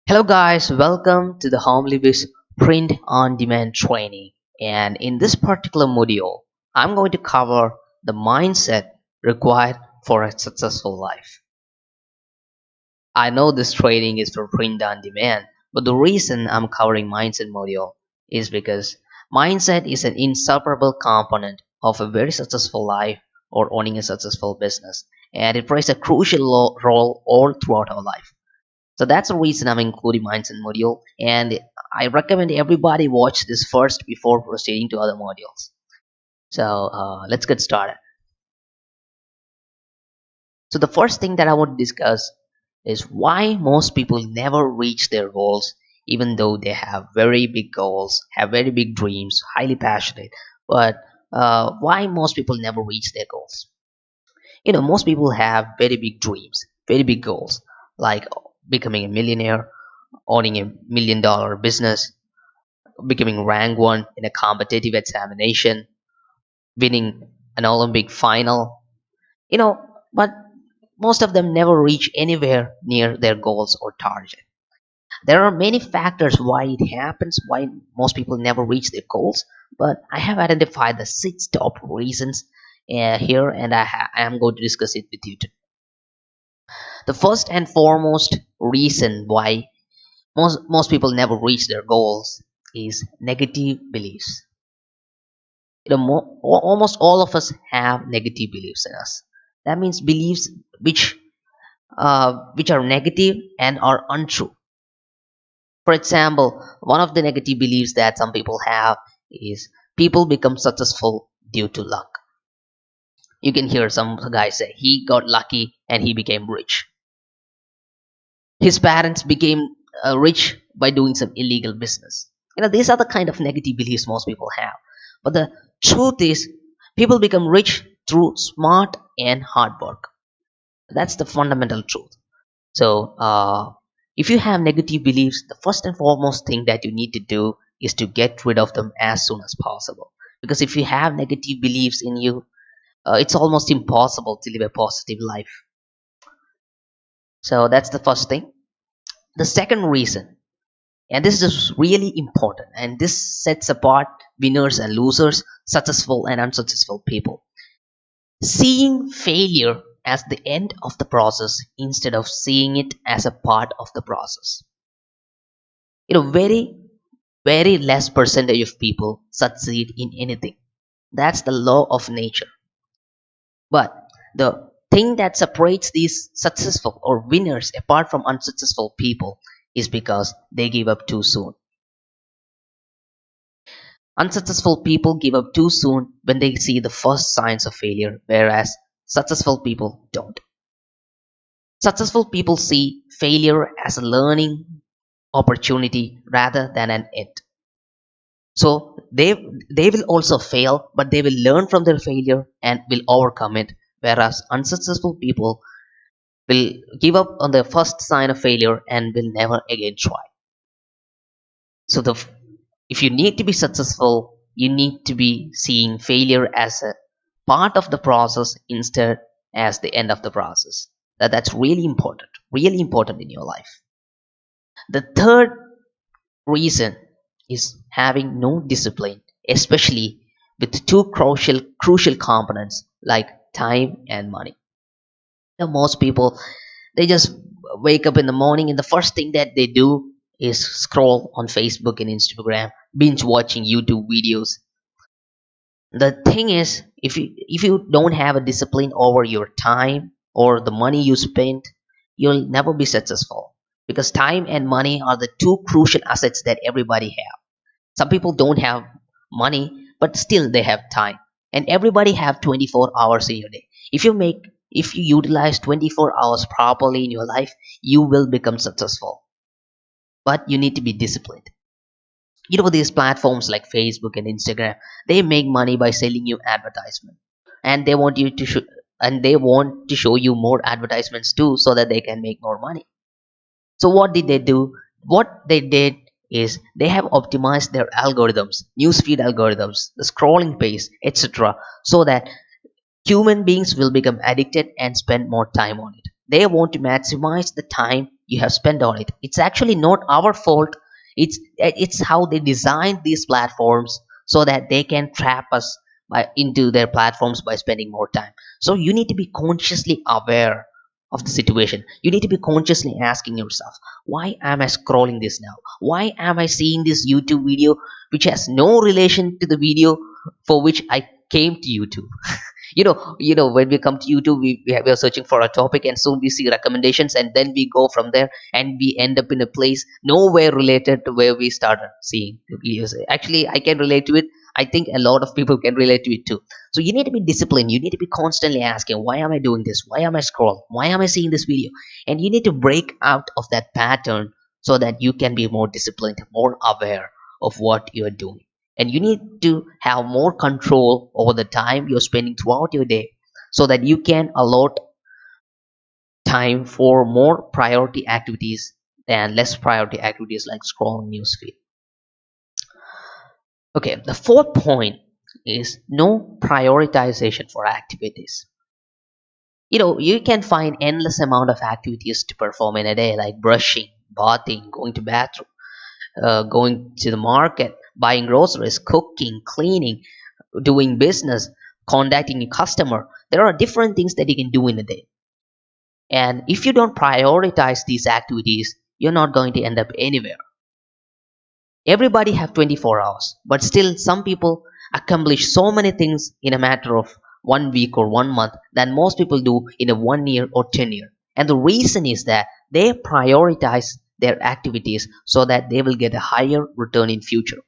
Hello guys, welcome to the HomeLibis print on demand training. And in this particular module, I'm going to cover the mindset required for a successful life. I know this training is for print on demand, but the reason I'm covering mindset module is because mindset is an inseparable component of a very successful life or owning a successful business, and it plays a crucial role all throughout our life. So that's the reason I'm including mindset module, and I recommend everybody watch this first before proceeding to other modules. So let's get started. So the first thing that I want to discuss is why most people never reach their goals, even though they have very big goals, have very big dreams, highly passionate. But why most people never reach their goals? Most people have very big dreams, very big goals, like becoming a millionaire, owning $1 million business, becoming rank one in a competitive examination, winning an Olympic final. You know, but most of them never reach anywhere near their goals or target. There are many factors why it happens, why most people never reach their goals, but I have identified the six top reasons here, and I am going to discuss it with you today. The first and foremost reason why most people never reach their goals is negative beliefs. Almost all of us have negative beliefs in us. That means beliefs which are negative and are untrue. For example, one of the negative beliefs that some people have is people become successful due to luck. You can hear some guys say he got lucky and he became rich. His parents became rich by doing some illegal business. These are the kind of negative beliefs most people have. But the truth is, people become rich through smart and hard work. That's the fundamental truth. So, if you have negative beliefs, the first and foremost thing that you need to do is to get rid of them as soon as possible. Because if you have negative beliefs in you, it's almost impossible to live a positive life. So, that's the first thing. The second reason, and this is really important, and this sets apart winners and losers, successful and unsuccessful people. Seeing failure as the end of the process instead of seeing it as a part of the process. Very, very less percentage of people succeed in anything. That's the law of nature. But the thing that separates these successful or winners apart from unsuccessful people is because they give up too soon. Unsuccessful people give up too soon when they see the first signs of failure, whereas successful people don't. Successful people see failure as a learning opportunity rather than an end. So they will also fail, but they will learn from their failure and will overcome it. Whereas unsuccessful people will give up on the first sign of failure and will never again try. So if you need to be successful, you need to be seeing failure as a part of the process instead as the end of the process. That's really important in your life. The third reason is having no discipline, especially with two crucial components like time and money. Most people, they just wake up in the morning and the first thing that they do is scroll on Facebook and Instagram, binge watching YouTube videos. The thing is, if you don't have a discipline over your time or the money you spend, you'll never be successful, because time and money are the two crucial assets that everybody have. Some people don't have money, but still they have time, and everybody have 24 hours in your day. If you utilize 24 hours properly in your life, you will become successful, but you need to be disciplined. These platforms like Facebook and Instagram, they make money by selling you advertisement, and they want to show you more advertisements too, so that they can make more money. So what did they do? What they did is they have optimized their algorithms, newsfeed algorithms, the scrolling pace, etc., so that human beings will become addicted and spend more time on it. They want to maximize the time you have spent on it. It's actually not our fault. It's how they designed these platforms so that they can trap us into their platforms by spending more time. So you need to be consciously aware of the situation. You need to be consciously asking yourself, why am I scrolling this now? Why am I seeing this YouTube video which has no relation to the video for which I came to YouTube? When we come to YouTube, we are searching for a topic, and soon we see recommendations, and then we go from there, and we end up in a place nowhere related to where we started seeing the videos. Actually, I can relate to it. I think a lot of people can relate to it too. So you need to be disciplined. You need to be constantly asking, why am I doing this? Why am I scrolling? Why am I seeing this video? And you need to break out of that pattern so that you can be more disciplined, more aware of what you are doing. And you need to have more control over the time you're spending throughout your day so that you can allot time for more priority activities than less priority activities like scrolling newsfeed. Okay, the fourth point is no prioritization for activities. You can find endless amount of activities to perform in a day, like brushing, bathing, going to bathroom, going to the market, buying groceries, cooking, cleaning, doing business, contacting a customer. There are different things that you can do in a day. And if you don't prioritize these activities, you're not going to end up anywhere. Everybody have 24 hours, but still some people accomplish so many things in a matter of 1 week or 1 month than most people do in a 1 year or 10 year. And the reason is that they prioritize their activities so that they will get a higher return in future.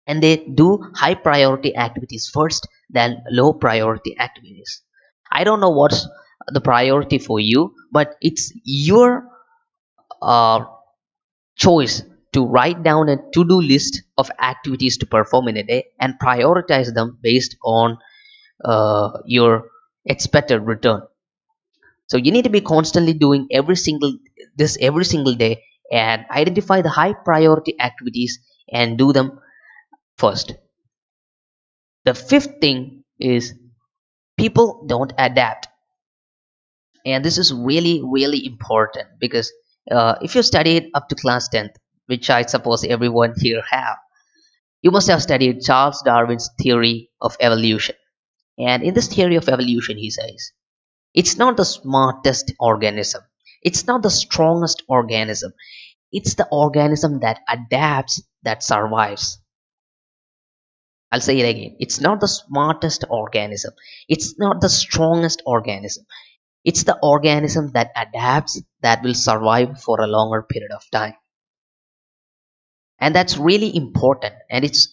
And they do high priority activities first than low priority activities. I don't know what's the priority for you, but it's your uh, choice to write down a to-do list of activities to perform in a day and prioritize them based on your expected return. So you need to be constantly doing every single day and identify the high priority activities and do them first. The fifth thing is people don't adapt, and this is really really important because if you studied up to class 10th, which I suppose everyone here have, you must have studied Charles Darwin's theory of evolution. And in this theory of evolution, he says it's not the smartest organism, it's not the strongest organism, it's the organism that adapts that survives. I'll say it again. It's not the smartest organism. It's not the strongest organism. It's the organism that adapts that will survive for a longer period of time. And that's really important. And it's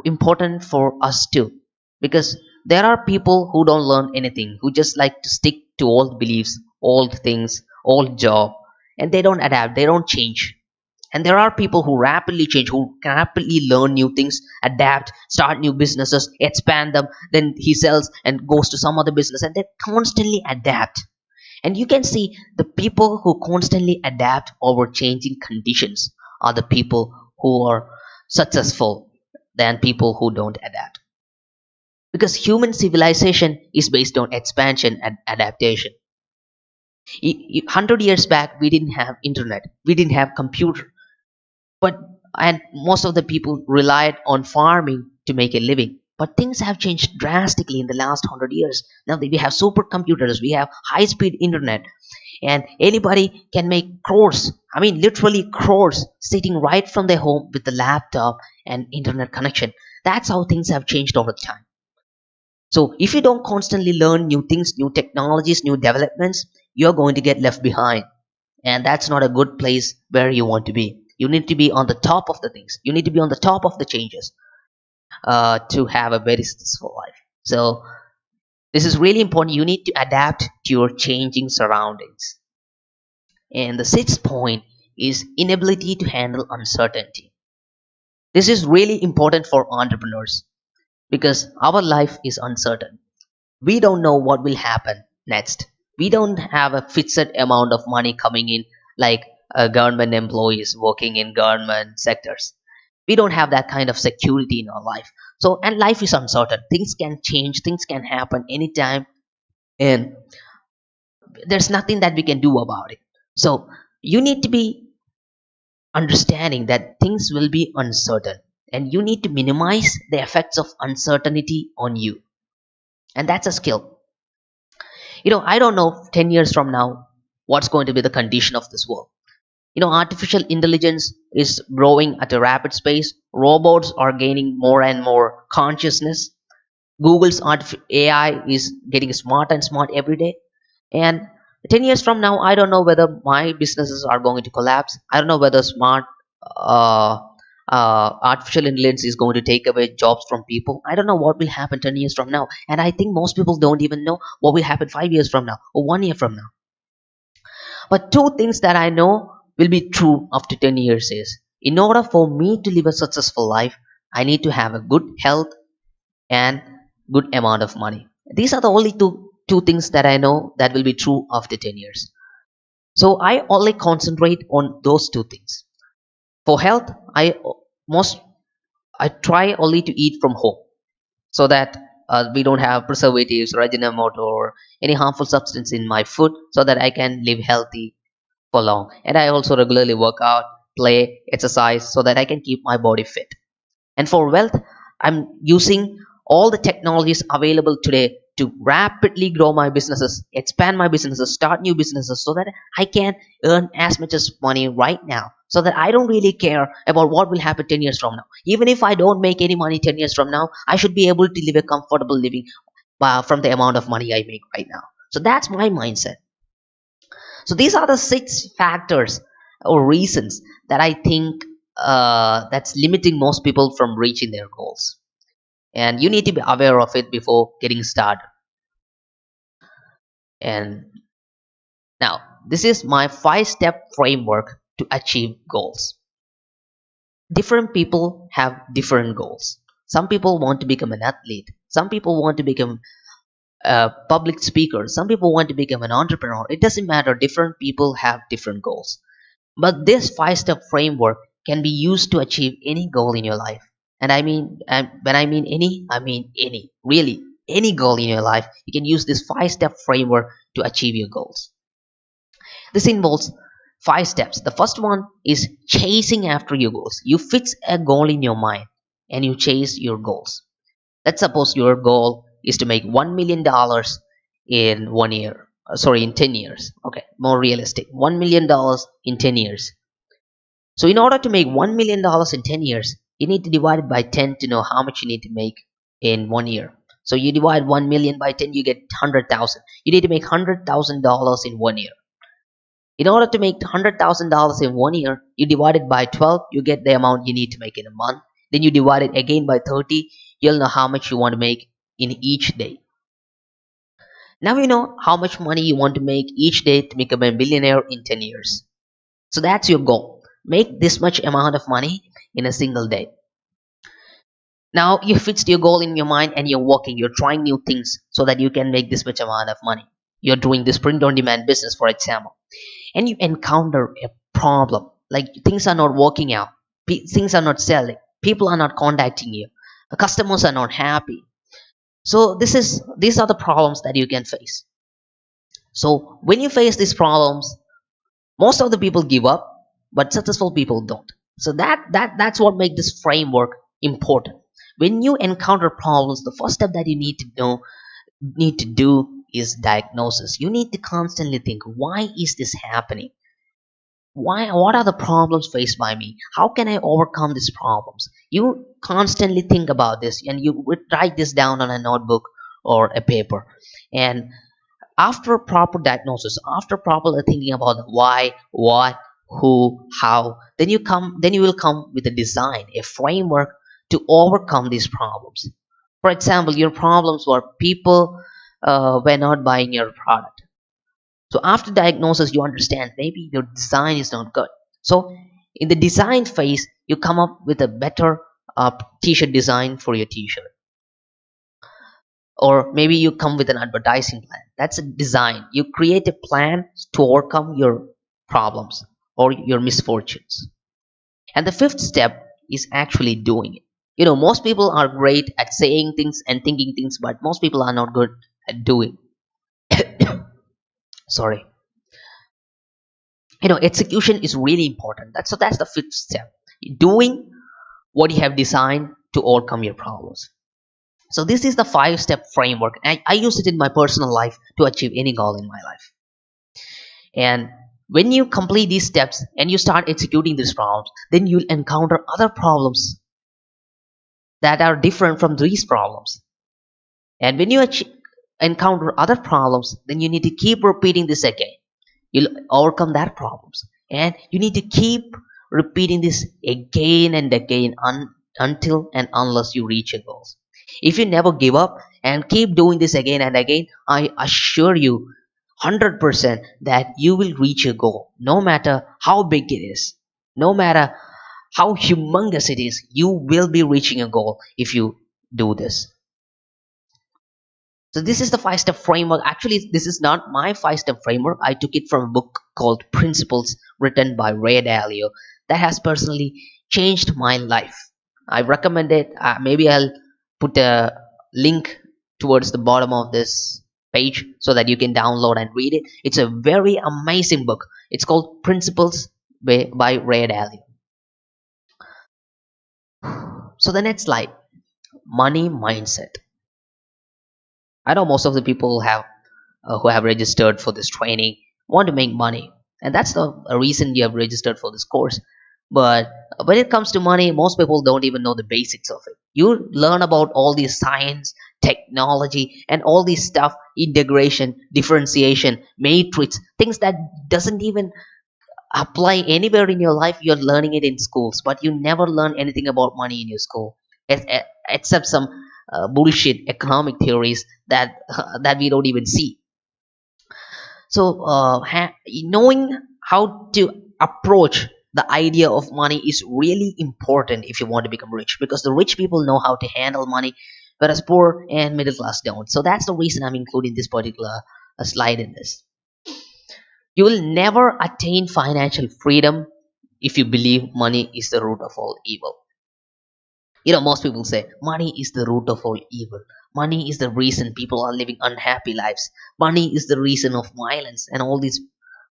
important for us too. Because there are people who don't learn anything, who just like to stick to old beliefs, old things, old job, and they don't adapt, they don't change. And there are people who rapidly change, who rapidly learn new things, adapt, start new businesses, expand them, then he sells and goes to some other business, and they constantly adapt. And you can see the people who constantly adapt over changing conditions are the people who are successful than people who don't adapt. Because human civilization is based on expansion and adaptation. 100 years back, we didn't have internet, we didn't have computer, but and most of the people relied on farming to make a living. But things have changed drastically in the last 100 years. Now that we have supercomputers, we have high speed internet, and anybody can make crores, I mean literally crores, sitting right from their home with the laptop and internet connection. That's how things have changed over time. So if you don't constantly learn new things, new technologies, new developments, you're going to get left behind. And that's not a good place where you want to be. You need to be on the top of the things. You need to be on the top of the changes to have a very successful life. So this is really important. You need to adapt to your changing surroundings. And the sixth point is inability to handle uncertainty. This is really important for entrepreneurs because our life is uncertain. We don't know what will happen next. We don't have a fixed amount of money coming in like government employees working in government sectors. We don't have that kind of security in our life. So, and life is uncertain. Things can change, things can happen anytime. And there's nothing that we can do about it. So you need to be understanding that things will be uncertain, and you need to minimize the effects of uncertainty on you, and that's a skill. I don't know 10 years from now what's going to be the condition of this world. Artificial intelligence is growing at a rapid pace. Robots are gaining more and more consciousness. Google's AI is getting smart and smart every day. And 10 years from now, I don't know whether my businesses are going to collapse. I don't know whether smart uh, artificial intelligence is going to take away jobs from people. I don't know what will happen 10 years from now. And I think most people don't even know what will happen 5 years from now or 1 year from now. But two things that I know will be true after 10 years is, in order for me to live a successful life, I need to have a good health and good amount of money. These are the only two things that I know that will be true after 10 years. So I only concentrate on those two things. For health, most I try only to eat from home, so that we don't have preservatives or ajinomoto or any harmful substance in my food, so that I can live healthy for long. And I also regularly work out, play, exercise, so that I can keep my body fit. And for wealth, I'm using all the technologies available today to rapidly grow my businesses, expand my businesses, start new businesses, so that I can earn as much as money right now. So that I don't really care about what will happen 10 years from now. Even if I don't make any money 10 years from now, I should be able to live a comfortable living from the amount of money I make right now. So that's my mindset. So these are the six factors or reasons that I think that's limiting most people from reaching their goals. And you need to be aware of it before getting started. And now, this is my 5 step framework to achieve goals. Different people have different goals. Some people want to become an athlete. Some people want to become a public speaker. Some people want to become an entrepreneur. It doesn't matter. Different people have different goals. But this 5 step framework can be used to achieve any goal in your life. And when I mean any, I mean any. Really, any goal in your life, you can use this 5 step framework to achieve your goals. This involves 5 steps. The first one is chasing after your goals. You fix a goal in your mind and you chase your goals. Let's suppose your goal is to make $1 million in 1 year. Sorry, in 10 years. Okay, more realistic. $1 million in 10 years. So, in order to make $1 million in 10 years, you need to divide it by 10 to know how much you need to make in 1 year. So, you divide 1 million by 10, you get 100,000. You need to make $100,000 in 1 year. In order to make $100,000 in 1 year, you divide it by 12, you get the amount you need to make in a month. Then you divide it again by 30, you'll know how much you want to make in each day. Now you know how much money you want to make each day to become a billionaire in 10 years. So that's your goal. Make this much amount of money in a single day. Now you fixed your goal in your mind and you're working, you're trying new things so that you can make this much amount of money. You're doing this print on demand business, for example, and you encounter a problem, like things are not working out, things are not selling, people are not contacting you, the customers are not happy. So these are the problems that you can face. So when you face these problems, most of the people give up, but successful people don't. So that's what makes this framework important. When you encounter problems, the first step that you need to do is diagnosis. You need to constantly think, why is this happening? What are the problems faced by me? How can I overcome these problems? You constantly think about this and you would write this down on a notebook or a paper. And after proper diagnosis, after properly thinking about the why, what, who, how, then you will come with a design, a framework to overcome these problems. For example, your problems were people were not buying your product. So after diagnosis, you understand maybe your design is not good. So in the design phase, you come up with a better t-shirt design for your t-shirt, or maybe you come with an advertising plan. That's a design. You create a plan to overcome your problems or your misfortunes. And the fifth step is actually doing it. Most people are great at saying things and thinking things, but most people are not good at doing. Sorry. Execution is really important. That's the fifth step. Doing what you have designed to overcome your problems. So this is the five-step framework. I use it in my personal life to achieve any goal in my life. And when you complete these steps and you start executing these problems, then you'll encounter other problems that are different from these problems. And when you encounter other problems, then you need to keep repeating this again. You'll overcome that problems, and you need to keep repeating this again and again until and unless you reach your goals. If you never give up and keep doing this again and again, I assure you 100% that you will reach your goal, no matter how big it is, no matter how humongous it is. You will be reaching a goal if you do this. So this is the five step framework. Actually, this is not my five step framework. I took it from a book called Principles, written by Ray Dalio, that has personally changed my life. I recommend it. Maybe I'll put a link towards the bottom of this page so that you can download and read it. It's a very amazing book. It's called Principles by Ray Dalio. So the next slide, money mindset. I know most of the people who have registered for this training want to make money, and that's the reason you have registered for this course. But when it comes to money, most people don't even know the basics of it. You learn about all these science, technology, and all this stuff, integration, differentiation, matrix, things that doesn't even apply anywhere in your life. You're learning it in schools, but you never learn anything about money in your school, except some bullshit economic theories that that we don't even see. So knowing how to approach the idea of money is really important if you want to become rich, because the rich people know how to handle money, whereas poor and middle class don't. So that's the reason I'm including this particular slide in this. You will never attain financial freedom if you believe money is the root of all evil. Most people say money is the root of all evil. Money is the reason people are living unhappy lives. Money is the reason of violence and all these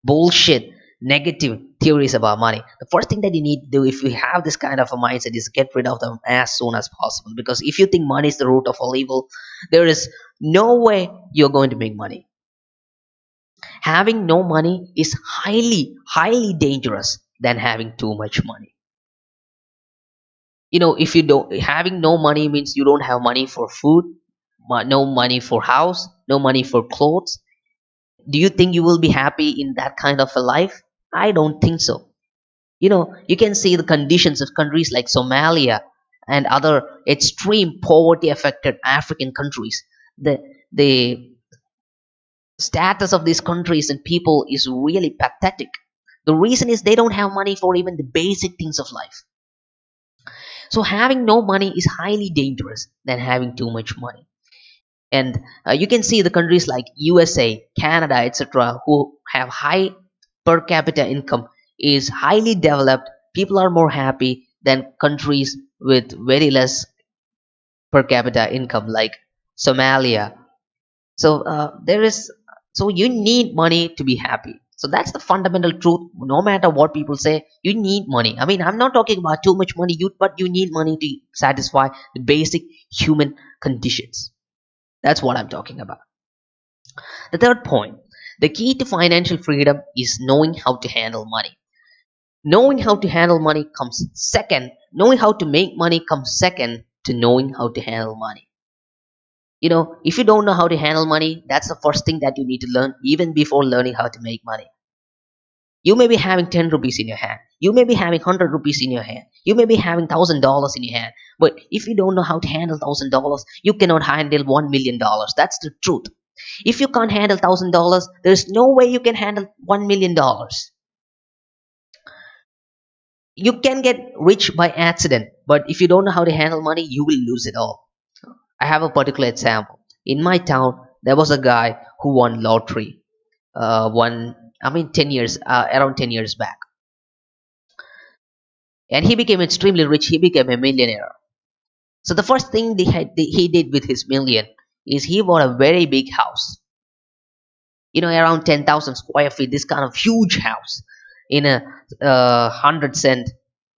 bullshit negative theories about money. The first thing that you need to do if you have this kind of a mindset is get rid of them as soon as possible. Because if you think money is the root of all evil, there is no way you're going to make money. Having no money is highly dangerous than having too much money. If you don't, having no money means you don't have money for food, no money for house, no money for clothes. Do you think you will be happy in that kind of a life? I don't think so. You can see the conditions of countries like Somalia and other extreme poverty affected African countries. The status of these countries and people is really pathetic. The reason is they don't have money for even the basic things of life. So having no money is highly dangerous than having too much money. And you can see the countries like USA, Canada, etc., who have high per capita income, is highly developed. People are more happy than countries with very less per capita income, like Somalia. So you need money to be happy. So that's the fundamental truth. No matter what people say, you need money. I mean, I'm not talking about too much money, but you need money to satisfy the basic human conditions. That's what I'm talking about. The third point, the key to financial freedom is knowing how to handle money. Knowing how to handle money comes second. Knowing how to make money comes second to knowing how to handle money. If you don't know how to handle money, that's the first thing that you need to learn, even before learning how to make money. You may be having 10 rupees in your hand. You may be having 100 rupees in your hand. You may be having $1,000 in your hand. But if you don't know how to handle $1,000, you cannot handle $1 million. That's the truth. If you can't handle $1,000, there's no way you can handle $1 million. You can get rich by accident, but if you don't know how to handle money, you will lose it all. I have a particular example. In my town, there was a guy who won lottery. One, I mean, 10 years, around 10 years back, and he became extremely rich. He became a millionaire. So the first thing he did with his million is he bought a very big house. around 10,000 square feet, this kind of huge house in a 100 cent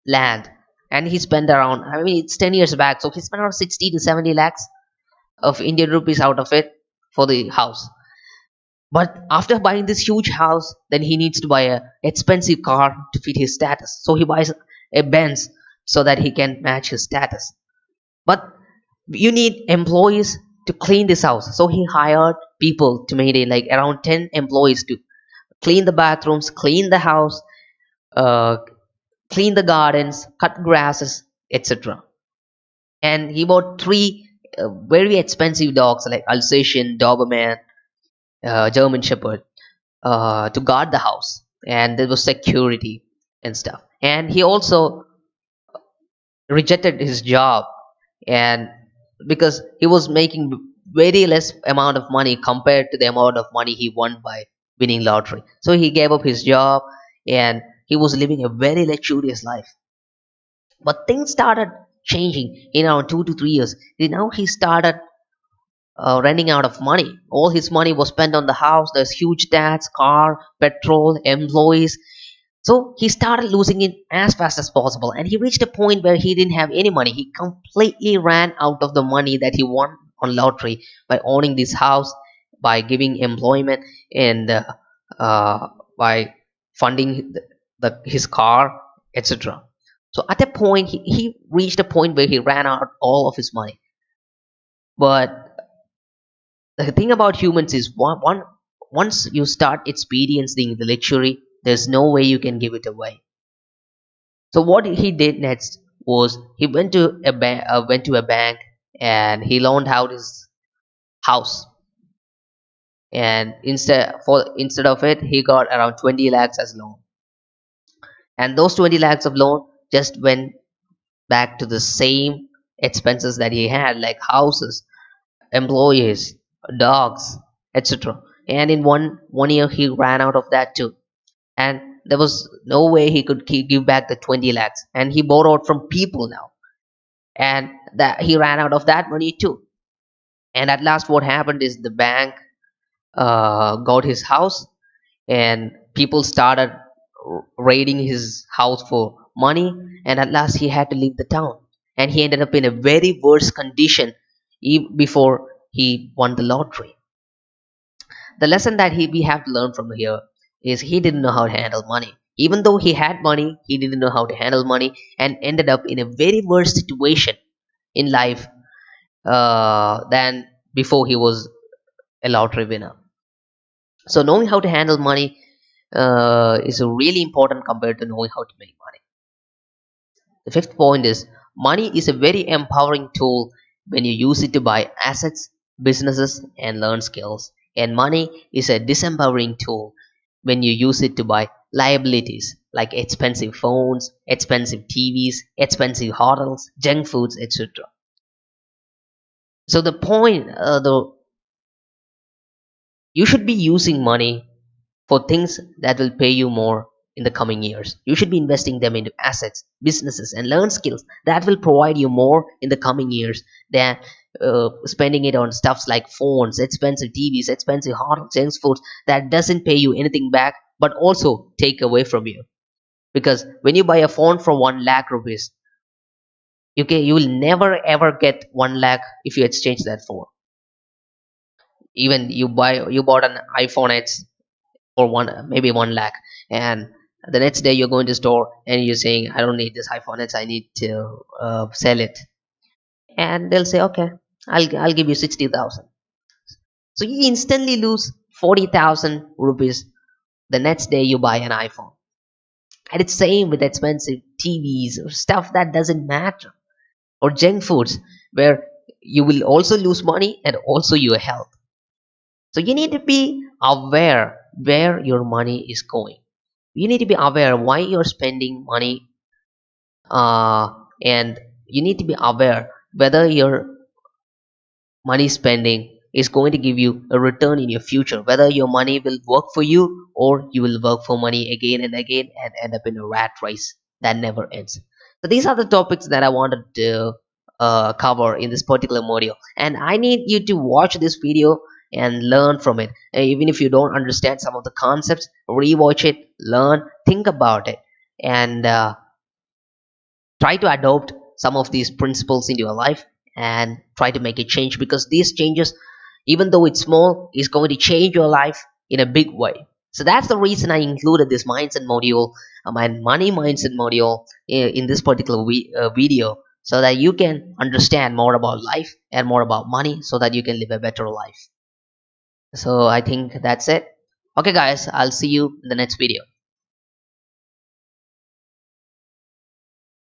land. And he spent around, I mean, it's 10 years back, so he spent around 60 to 70 lakhs of Indian rupees out of it for the house. But after buying this huge house, then he needs to buy a expensive car to fit his status. So he buys a Benz so that he can match his status. But you need employees to clean this house. So he hired people to maintain, like around 10 employees to clean the bathrooms, clean the house, uh, clean the gardens, cut grasses, etc. And he bought three very expensive dogs like Alsatian, Doberman, German Shepherd, to guard the house, and there was security and stuff. And he also rejected his job, and because he was making very less amount of money compared to the amount of money he won by winning lottery, so he gave up his job, and he was living a very luxurious life. But things started changing in around 2 to 3 years. Now he started running out of money. All his money was spent on the house. There's huge debts, car, petrol, employees. So he started losing it as fast as possible, and he reached a point where he didn't have any money. He completely ran out of the money that he won on lottery by owning this house, by giving employment, and by funding his car, etc. So at a point, he reached a point where he ran out all of his money. But the thing about humans is once you start experiencing the luxury, there's no way you can give it away. So what he did next was he went to a bank, and he loaned out his house, and instead of it, he got around 20 lakhs as loan, and those 20 lakhs of loan just went back to the same expenses that he had, like houses, employees, dogs, etc. And in one year, he ran out of that too, and there was no way he could give back the 20 lakhs, and he borrowed from people now, and that he ran out of that money too. And at last, what happened is the bank got his house, and people started raiding his house for money, and at last he had to leave the town, and he ended up in a very worse condition before he won the lottery. The lesson that we have to learn from here is he didn't know how to handle money. Even though he had money, he didn't know how to handle money, and ended up in a very worse situation in life than before he was a lottery winner. So knowing how to handle money is really important compared to knowing how to make money. The fifth point is money is a very empowering tool when you use it to buy assets, businesses, and learn skills. And money is a disempowering tool when you use it to buy liabilities like expensive phones, expensive TVs, expensive hotels, junk foods, etc. So the you should be using money for things that will pay you more in the coming years. You should be investing them into assets, businesses, and learn skills that will provide you more in the coming years than spending it on stuffs like phones, expensive TVs, expensive hot junk foods that doesn't pay you anything back but also take away from you. Because when you buy a phone for 1 lakh rupees, you will never ever get 1 lakh if you exchange that for. Even you bought an iPhone X for one maybe 1 lakh, and the next day you're going to store and you're saying, I don't need this iPhone X, I need to sell it, and they'll say, okay, I'll give you 60,000. So you instantly lose 40,000 rupees the next day you buy an iPhone. And it's same with expensive TVs or stuff that doesn't matter, or junk foods, where you will also lose money and also your health. So you need to be aware where your money is going. You need to be aware why you're spending money, and you need to be aware whether your money spending is going to give you a return in your future, whether your money will work for you or you will work for money again and again and end up in a rat race that never ends. So these are the topics that I wanted to cover in this particular module, and I need you to watch this video and learn from it. Even if you don't understand some of the concepts, rewatch it, learn, think about it, and try to adopt some of these principles into your life and try to make a change, because these changes, even though it's small, is going to change your life in a big way. So that's the reason I included this mindset module, my money mindset module, in this particular video, so that you can understand more about life and more about money, so that you can live a better life. So I think that's it. Okay guys, I'll see you in the next video.